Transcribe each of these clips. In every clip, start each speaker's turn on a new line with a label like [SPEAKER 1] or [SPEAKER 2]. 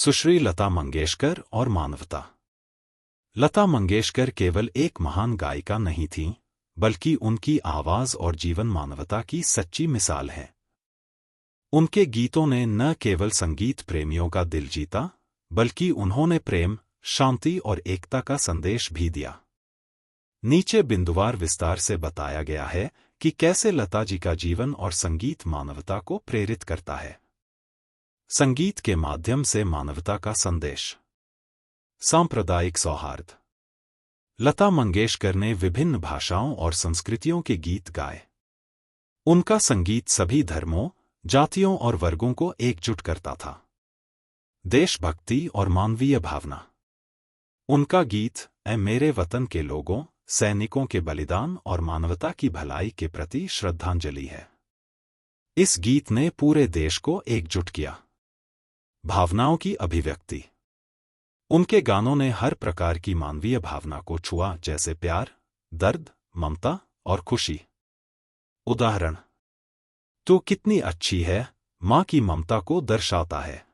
[SPEAKER 1] सुश्री लता मंगेशकर और मानवता। लता मंगेशकर केवल एक महान गायिका नहीं थीं, बल्कि उनकी आवाज और जीवन मानवता की सच्ची मिसाल है। उनके गीतों ने न केवल संगीत प्रेमियों का दिल जीता, बल्कि उन्होंने प्रेम, शांति और एकता का संदेश भी दिया। नीचे बिंदुवार विस्तार से बताया गया है कि कैसे लता जी का जीवन और संगीत मानवता को प्रेरित करता है। संगीत के माध्यम से मानवता का संदेश। सांप्रदायिक सौहार्द। लता मंगेशकर ने विभिन्न भाषाओं और संस्कृतियों के गीत गाए। उनका संगीत सभी धर्मों, जातियों और वर्गों को एकजुट करता था। देशभक्ति और मानवीय भावना। उनका गीत ऐ मेरे वतन के लोगों, सैनिकों के बलिदान और मानवता की भलाई के प्रति श्रद्धांजलि है। इस गीत ने पूरे देश को एकजुट किया। भावनाओं की अभिव्यक्ति। उनके गानों ने हर प्रकार की मानवीय भावना को छुआ, जैसे प्यार, दर्द, ममता और खुशी। उदाहरण: तू कितनी अच्छी है मां की ममता को दर्शाता है।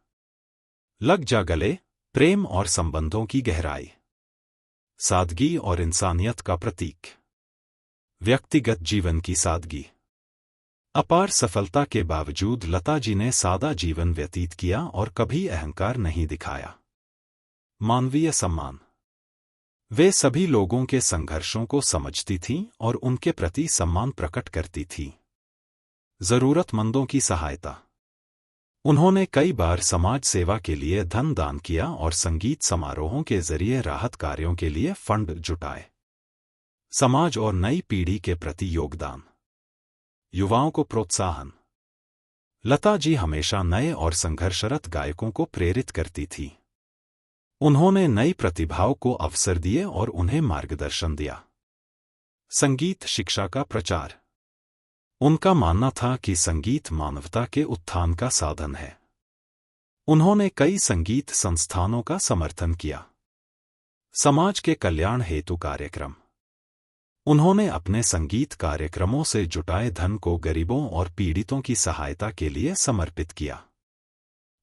[SPEAKER 1] लग जा गले, प्रेम और संबंधों की गहराई। सादगी और इंसानियत का प्रतीक। व्यक्तिगत जीवन की सादगी। अपार सफलता के बावजूद लता जी ने सादा जीवन व्यतीत किया और कभी अहंकार नहीं दिखाया। मानवीय सम्मान। वे सभी लोगों के संघर्षों को समझती थीं और उनके प्रति सम्मान प्रकट करती थीं। जरूरतमंदों की सहायता। उन्होंने कई बार समाज सेवा के लिए धन दान किया और संगीत समारोहों के जरिए राहत कार्यों के लिए फंड जुटाए। समाज और नई पीढ़ी के प्रति योगदान। युवाओं को प्रोत्साहन। लता जी हमेशा नए और संघर्षरत गायकों को प्रेरित करती थी। उन्होंने नई प्रतिभाओं को अवसर दिए और उन्हें मार्गदर्शन दिया। संगीत शिक्षा का प्रचार। उनका मानना था कि संगीत मानवता के उत्थान का साधन है। उन्होंने कई संगीत संस्थानों का समर्थन किया। समाज के कल्याण हेतु कार्यक्रम। उन्होंने अपने संगीत कार्यक्रमों से जुटाए धन को गरीबों और पीड़ितों की सहायता के लिए समर्पित किया।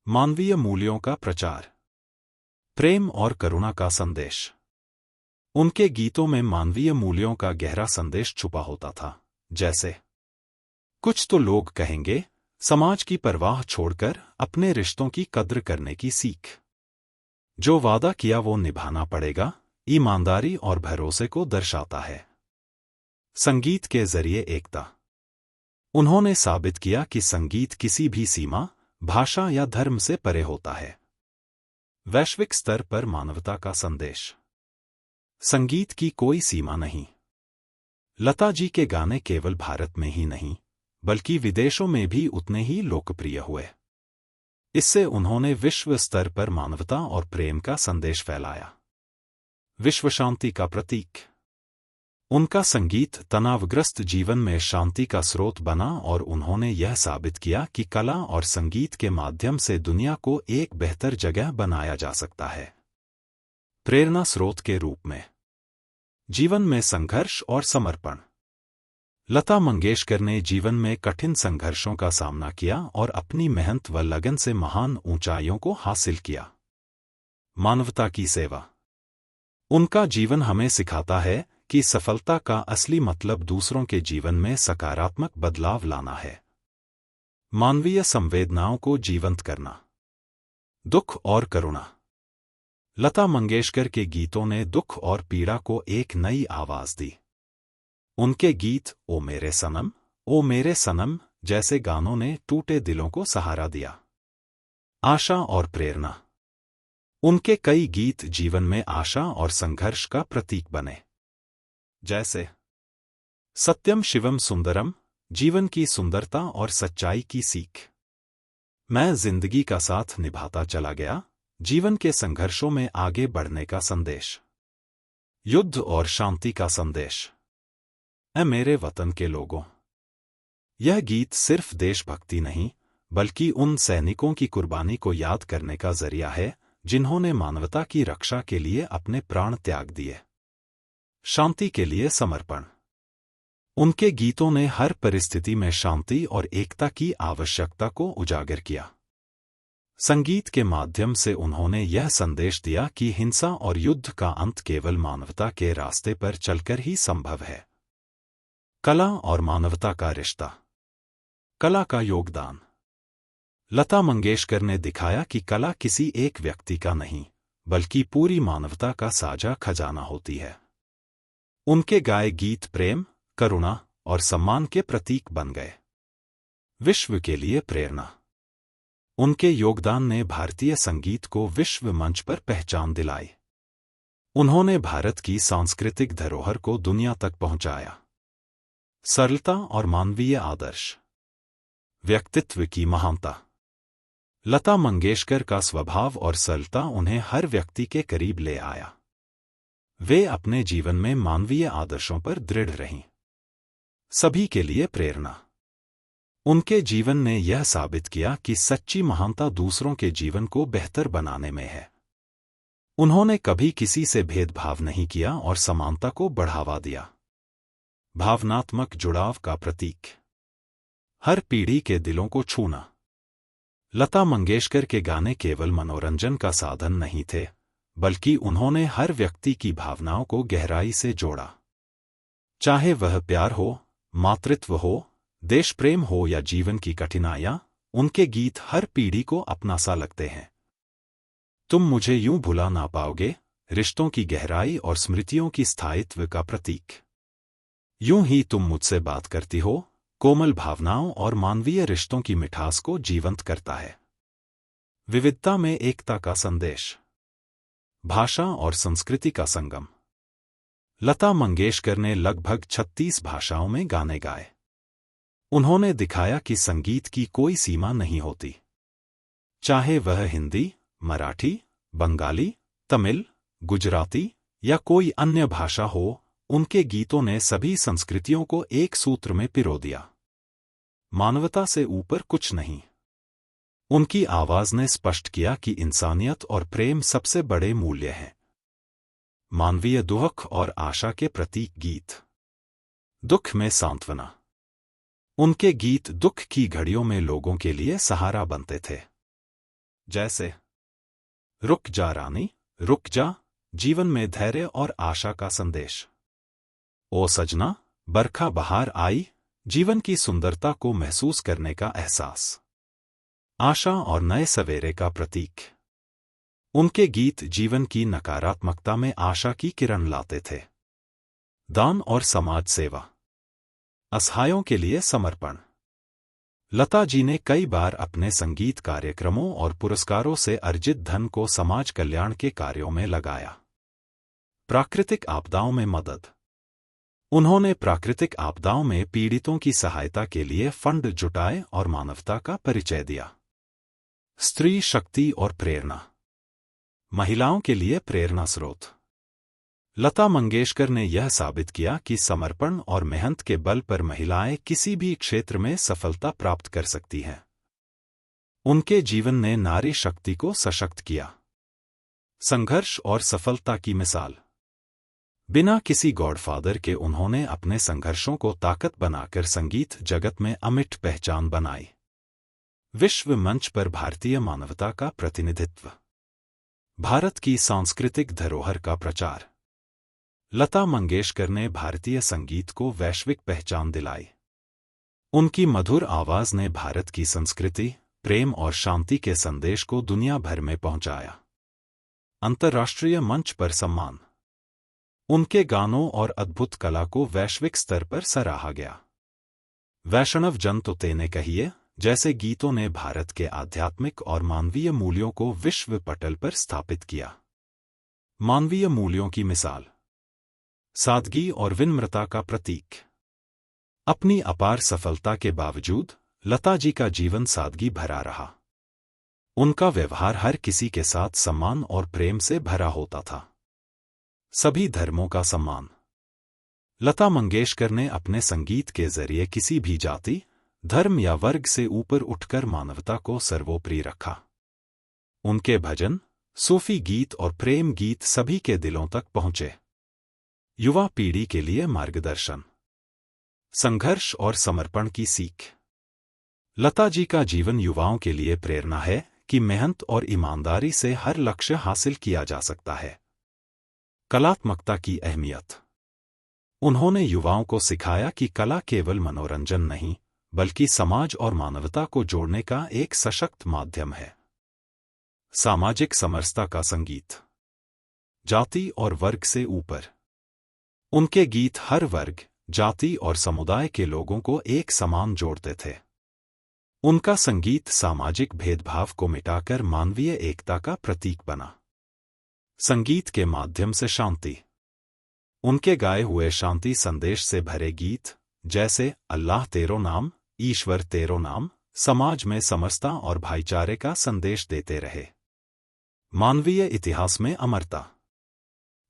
[SPEAKER 1] मानवीय मूल्यों का प्रचार। प्रेम और करुणा का संदेश। उनके गीतों में मानवीय मूल्यों का गहरा संदेश छुपा होता था, जैसे कुछ तो लोग कहेंगे, समाज की परवाह छोड़कर अपने रिश्तों की कद्र करने की सीख। जो वादा किया वो निभाना पड़ेगा, ईमानदारी और भरोसे को दर्शाता है। संगीत के जरिए एकता। उन्होंने साबित किया कि संगीत किसी भी सीमा, भाषा या धर्म से परे होता है। वैश्विक स्तर पर मानवता का संदेश। संगीत की कोई सीमा नहीं। लता जी के गाने केवल भारत में ही नहीं, बल्कि विदेशों में भी उतने ही लोकप्रिय हुए। इससे उन्होंने विश्व स्तर पर मानवता और प्रेम का संदेश फैलाया। विश्व शांति का प्रतीक। उनका संगीत तनावग्रस्त जीवन में शांति का स्रोत बना और उन्होंने यह साबित किया कि कला और संगीत के माध्यम से दुनिया को एक बेहतर जगह बनाया जा सकता है। प्रेरणा स्रोत के रूप में। जीवन में संघर्ष और समर्पण। लता मंगेशकर ने जीवन में कठिन संघर्षों का सामना किया और अपनी मेहनत व लगन से महान ऊंचाइयों को हासिल किया। मानवता की सेवा। उनका जीवन हमें सिखाता है कि सफलता का असली मतलब दूसरों के जीवन में सकारात्मक बदलाव लाना है। मानवीय संवेदनाओं को जीवंत करना। दुख और करुणा। लता मंगेशकर के गीतों ने दुख और पीड़ा को एक नई आवाज दी। उनके गीत ओ मेरे सनम जैसे गानों ने टूटे दिलों को सहारा दिया। आशा और प्रेरणा। उनके कई गीत जीवन में आशा और संघर्ष का प्रतीक बने, जैसे सत्यम शिवम सुंदरम, जीवन की सुंदरता और सच्चाई की सीख। मैं जिंदगी का साथ निभाता चला गया, जीवन के संघर्षों में आगे बढ़ने का संदेश। युद्ध और शांति का संदेश। ऐ मेरे वतन के लोगों। यह गीत सिर्फ देशभक्ति नहीं, बल्कि उन सैनिकों की कुर्बानी को याद करने का जरिया है, जिन्होंने मानवता की रक्षा के लिए अपने प्राण त्याग दिए। शांति के लिए समर्पण। उनके गीतों ने हर परिस्थिति में शांति और एकता की आवश्यकता को उजागर किया। संगीत के माध्यम से उन्होंने यह संदेश दिया कि हिंसा और युद्ध का अंत केवल मानवता के रास्ते पर चलकर ही संभव है। कला और मानवता का रिश्ता। कला का योगदान। लता मंगेशकर ने दिखाया कि कला किसी एक व्यक्ति का नहीं, बल्कि पूरी मानवता का साझा खजाना होती है। उनके गाए गीत प्रेम, करुणा और सम्मान के प्रतीक बन गए। विश्व के लिए प्रेरणा। उनके योगदान ने भारतीय संगीत को विश्व मंच पर पहचान दिलाई। उन्होंने भारत की सांस्कृतिक धरोहर को दुनिया तक पहुंचाया। सरलता और मानवीय आदर्श। व्यक्तित्व की महानता। लता मंगेशकर का स्वभाव और सरलता उन्हें हर व्यक्ति के करीब ले आया। वे अपने जीवन में मानवीय आदर्शों पर दृढ़ रहीं। सभी के लिए प्रेरणा। उनके जीवन ने यह साबित किया कि सच्ची महानता दूसरों के जीवन को बेहतर बनाने में है। उन्होंने कभी किसी से भेदभाव नहीं किया और समानता को बढ़ावा दिया। भावनात्मक जुड़ाव का प्रतीक। हर पीढ़ी के दिलों को छूना। लता मंगेशकर के गाने केवल मनोरंजन का साधन नहीं थे, बल्कि उन्होंने हर व्यक्ति की भावनाओं को गहराई से जोड़ा। चाहे वह प्यार हो, मातृत्व हो, देश प्रेम हो या जीवन की कठिनाइयां, उनके गीत हर पीढ़ी को अपना सा लगते हैं। तुम मुझे यूं भुला ना पाओगे, रिश्तों की गहराई और स्मृतियों की स्थायित्व का प्रतीक। यूं ही तुम मुझसे बात करती हो, कोमल भावनाओं और मानवीय रिश्तों की मिठास को जीवंत करता है। विविधता में एकता का संदेश। भाषा और संस्कृति का संगम। लता मंगेशकर ने लगभग 36 भाषाओं में गाने गाए। उन्होंने दिखाया कि संगीत की कोई सीमा नहीं होती। चाहे वह हिंदी, मराठी, बंगाली, तमिल, गुजराती या कोई अन्य भाषा हो, उनके गीतों ने सभी संस्कृतियों को एक सूत्र में पिरो दिया। मानवता से ऊपर कुछ नहीं। उनकी आवाज ने स्पष्ट किया कि इंसानियत और प्रेम सबसे बड़े मूल्य हैं। मानवीय दुख और आशा के प्रतीक गीत। दुख में सांत्वना। उनके गीत दुख की घड़ियों में लोगों के लिए सहारा बनते थे। जैसे रुक जा रानी, रुक जा, जीवन में धैर्य और आशा का संदेश। ओ सजना, बरखा बहार आई, जीवन की सुंदरता को महसूस करने का एहसास। आशा और नए सवेरे का प्रतीक। उनके गीत जीवन की नकारात्मकता में आशा की किरण लाते थे। दान और समाज सेवा। असहायों के लिए समर्पण। लता जी ने कई बार अपने संगीत कार्यक्रमों और पुरस्कारों से अर्जित धन को समाज कल्याण के कार्यों में लगाया। प्राकृतिक आपदाओं में मदद। उन्होंने प्राकृतिक आपदाओं में पीड़ितों की सहायता के लिए फंड जुटाए और मानवता का परिचय दिया। स्त्री शक्ति और प्रेरणा। महिलाओं के लिए प्रेरणा स्रोत। लता मंगेशकर ने यह साबित किया कि समर्पण और मेहनत के बल पर महिलाएं किसी भी क्षेत्र में सफलता प्राप्त कर सकती हैं। उनके जीवन ने नारी शक्ति को सशक्त किया। संघर्ष और सफलता की मिसाल। बिना किसी गॉडफादर के उन्होंने अपने संघर्षों को ताकत बनाकर संगीत जगत में अमिट पहचान बनाई। विश्व मंच पर भारतीय मानवता का प्रतिनिधित्व। भारत की सांस्कृतिक धरोहर का प्रचार। लता मंगेशकर ने भारतीय संगीत को वैश्विक पहचान दिलाई। उनकी मधुर आवाज ने भारत की संस्कृति, प्रेम और शांति के संदेश को दुनिया भर में पहुंचाया। अंतर्राष्ट्रीय मंच पर सम्मान। उनके गानों और अद्भुत कला को वैश्विक स्तर पर सराहा गया। वैष्णव जन तो तेने कहिए जैसे गीतों ने भारत के आध्यात्मिक और मानवीय मूल्यों को विश्व पटल पर स्थापित किया। मानवीय मूल्यों की मिसाल। सादगी और विनम्रता का प्रतीक। अपनी अपार सफलता के बावजूद लता जी का जीवन सादगी भरा रहा। उनका व्यवहार हर किसी के साथ सम्मान और प्रेम से भरा होता था। सभी धर्मों का सम्मान। लता मंगेशकर ने अपने संगीत के जरिए किसी भी जाति, धर्म या वर्ग से ऊपर उठकर मानवता को सर्वोपरि रखा। उनके भजन, सूफी गीत और प्रेम गीत सभी के दिलों तक पहुंचे। युवा पीढ़ी के लिए मार्गदर्शन। संघर्ष और समर्पण की सीख। लता जी का जीवन युवाओं के लिए प्रेरणा है कि मेहनत और ईमानदारी से हर लक्ष्य हासिल किया जा सकता है। कलात्मकता की अहमियत। उन्होंने युवाओं को सिखाया कि कला केवल मनोरंजन नहीं, बल्कि समाज और मानवता को जोड़ने का एक सशक्त माध्यम है। सामाजिक समरसता का संगीत। जाति और वर्ग से ऊपर। उनके गीत हर वर्ग, जाति और समुदाय के लोगों को एक समान जोड़ते थे। उनका संगीत सामाजिक भेदभाव को मिटाकर मानवीय एकता का प्रतीक बना। संगीत के माध्यम से शांति। उनके गाए हुए शांति संदेश से भरे गीत, जैसे अल्लाह तेरो नाम, ईश्वर तेरो नाम, समाज में समरसता और भाईचारे का संदेश देते रहे। मानवीय इतिहास में अमरता।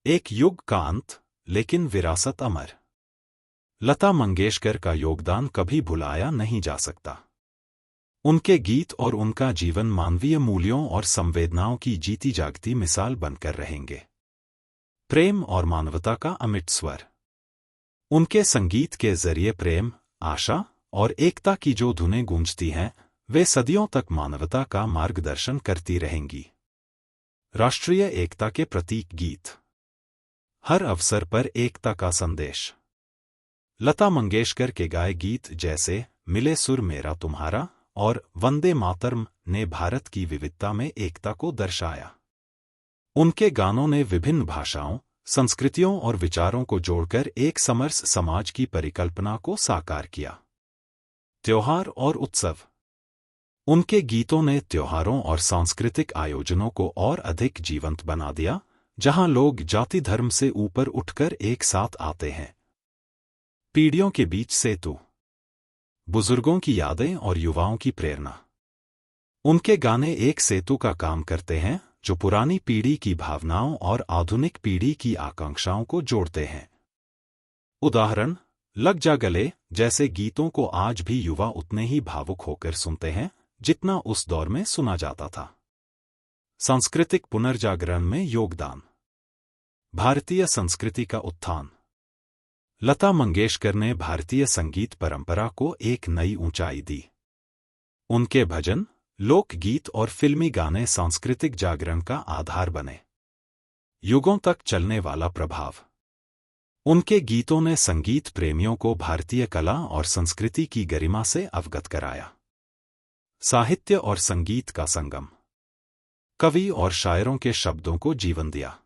[SPEAKER 1] एक युग का अंत, लेकिन विरासत अमर। लता मंगेशकर का योगदान कभी भुलाया नहीं जा सकता। उनके गीत और उनका जीवन मानवीय मूल्यों और संवेदनाओं की जीती जागती मिसाल बनकर रहेंगे। प्रेम और मानवता का अमिट स्वर। उनके संगीत के जरिए प्रेम, आशा और एकता की जो धुनें गूंजती हैं, वे सदियों तक मानवता का मार्गदर्शन करती रहेंगी। राष्ट्रीय एकता के प्रतीक गीत। हर अवसर पर एकता का संदेश। लता मंगेशकर के गाए गीत जैसे मिले सुर मेरा तुम्हारा और वंदे मातरम ने भारत की विविधता में एकता को दर्शाया। उनके गानों ने विभिन्न भाषाओं, संस्कृतियों और विचारों को जोड़कर एक समरस समाज की परिकल्पना को साकार किया। त्योहार और उत्सव। उनके गीतों ने त्योहारों और सांस्कृतिक आयोजनों को और अधिक जीवंत बना दिया, जहां लोग जाति धर्म से ऊपर उठकर एक साथ आते हैं। पीढ़ियों के बीच सेतु। बुजुर्गों की यादें और युवाओं की प्रेरणा। उनके गाने एक सेतु का काम करते हैं, जो पुरानी पीढ़ी की भावनाओं और आधुनिक पीढ़ी की आकांक्षाओं को जोड़ते हैं। उदाहरण, लग जा गले जैसे गीतों को आज भी युवा उतने ही भावुक होकर सुनते हैं, जितना उस दौर में सुना जाता था। सांस्कृतिक पुनर्जागरण में योगदान। भारतीय संस्कृति का उत्थान। लता मंगेशकर ने भारतीय संगीत परंपरा को एक नई ऊंचाई दी। उनके भजन, लोकगीत और फिल्मी गाने सांस्कृतिक जागरण का आधार बने। युगों तक चलने वाला प्रभाव। उनके गीतों ने संगीत प्रेमियों को भारतीय कला और संस्कृति की गरिमा से अवगत कराया। साहित्य और संगीत का संगम। कवि और शायरों के शब्दों को जीवन दिया।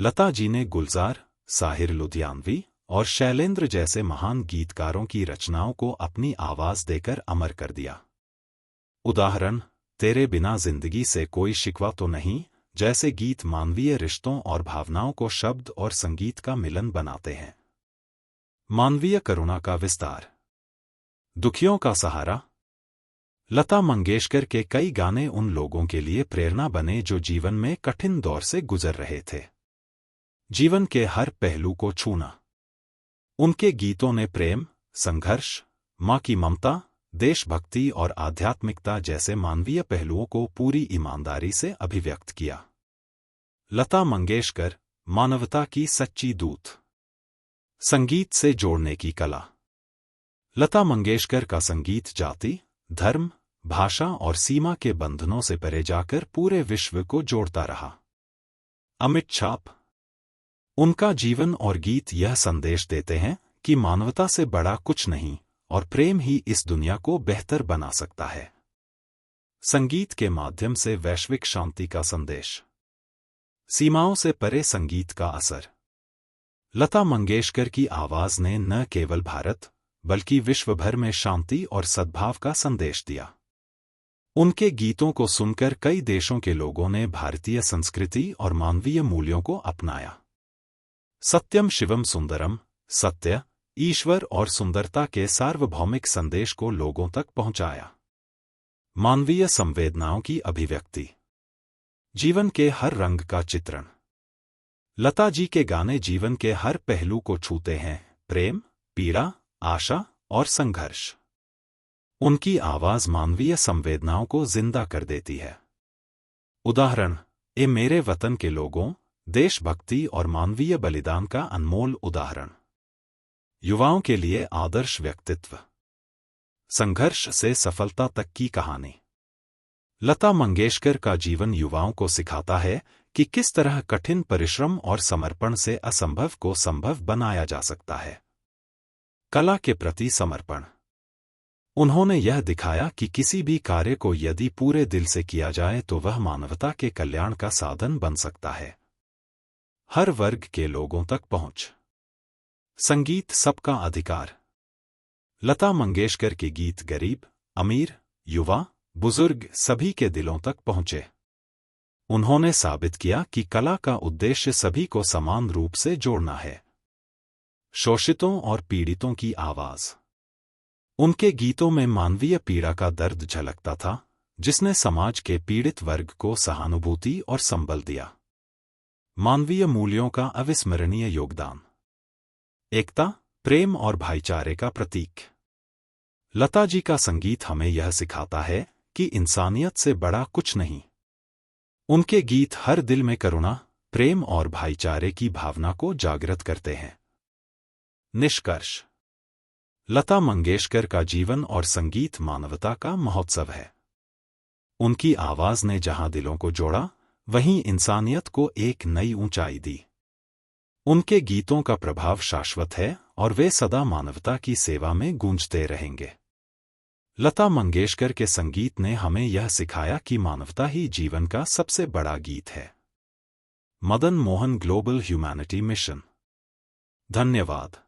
[SPEAKER 1] लता जी ने गुलजार, साहिर लुधियानवी और शैलेंद्र जैसे महान गीतकारों की रचनाओं को अपनी आवाज देकर अमर कर दिया। उदाहरण, तेरे बिना जिंदगी से कोई शिकवा तो नहीं जैसे गीत मानवीय रिश्तों और भावनाओं को शब्द और संगीत का मिलन बनाते हैं। मानवीय करुणा का विस्तार। दुखियों का सहारा। लता मंगेशकर के कई गाने उन लोगों के लिए प्रेरणा बने जो जीवन में कठिन दौर से गुजर रहे थे। जीवन के हर पहलू को छूना। उनके गीतों ने प्रेम, संघर्ष, मां की ममता, देशभक्ति और आध्यात्मिकता जैसे मानवीय पहलुओं को पूरी ईमानदारी से अभिव्यक्त किया। लता मंगेशकर, मानवता की सच्ची दूत। संगीत से जोड़ने की कला। लता मंगेशकर का संगीत जाति, धर्म, भाषा और सीमा के बंधनों से परे जाकर पूरे विश्व को जोड़ता रहा। अमिट छाप। उनका जीवन और गीत यह संदेश देते हैं कि मानवता से बड़ा कुछ नहीं और प्रेम ही इस दुनिया को बेहतर बना सकता है। संगीत के माध्यम से वैश्विक शांति का संदेश। सीमाओं से परे संगीत का असर। लता मंगेशकर की आवाज ने न केवल भारत बल्कि विश्व भर में शांति और सद्भाव का संदेश दिया। उनके गीतों को सुनकर कई देशों के लोगों ने भारतीय संस्कृति और मानवीय मूल्यों को अपनाया। सत्यम शिवम सुंदरम, सत्य, ईश्वर और सुंदरता के सार्वभौमिक संदेश को लोगों तक पहुंचाया। मानवीय संवेदनाओं की अभिव्यक्ति। जीवन के हर रंग का चित्रण। लता जी के गाने जीवन के हर पहलू को छूते हैं, प्रेम, पीड़ा, आशा और संघर्ष। उनकी आवाज मानवीय संवेदनाओं को जिंदा कर देती है। उदाहरण, ए मेरे वतन के लोगों, देशभक्ति और मानवीय बलिदान का अनमोल उदाहरण। युवाओं के लिए आदर्श व्यक्तित्व। संघर्ष से सफलता तक की कहानी। लता मंगेशकर का जीवन युवाओं को सिखाता है कि किस तरह कठिन परिश्रम और समर्पण से असंभव को संभव बनाया जा सकता है। कला के प्रति समर्पण। उन्होंने यह दिखाया कि किसी भी कार्य को यदि पूरे दिल से किया जाए तो वह मानवता के कल्याण का साधन बन सकता है। हर वर्ग के लोगों तक पहुंच। संगीत सबका अधिकार। लता मंगेशकर के गीत गरीब, अमीर, युवा, बुजुर्ग सभी के दिलों तक पहुंचे। उन्होंने साबित किया कि कला का उद्देश्य सभी को समान रूप से जोड़ना है। शोषितों और पीड़ितों की आवाज। उनके गीतों में मानवीय पीड़ा का दर्द झलकता था, जिसने समाज के पीड़ित वर्ग को सहानुभूति और संबल दिया। मानवीय मूल्यों का अविस्मरणीय योगदान। एकता, प्रेम और भाईचारे का प्रतीक। लता जी का संगीत हमें यह सिखाता है कि इंसानियत से बड़ा कुछ नहीं। उनके गीत हर दिल में करुणा, प्रेम और भाईचारे की भावना को जागृत करते हैं। निष्कर्ष। लता मंगेशकर का जीवन और संगीत मानवता का महोत्सव है। उनकी आवाज ने जहां दिलों को जोड़ा, वहीं इंसानियत को एक नई ऊंचाई दी। उनके गीतों का प्रभाव शाश्वत है और वे सदा मानवता की सेवा में गूंजते रहेंगे। लता मंगेशकर के संगीत ने हमें यह सिखाया कि मानवता ही जीवन का सबसे बड़ा गीत है। Madan Mohan global humanity mission. धन्यवाद।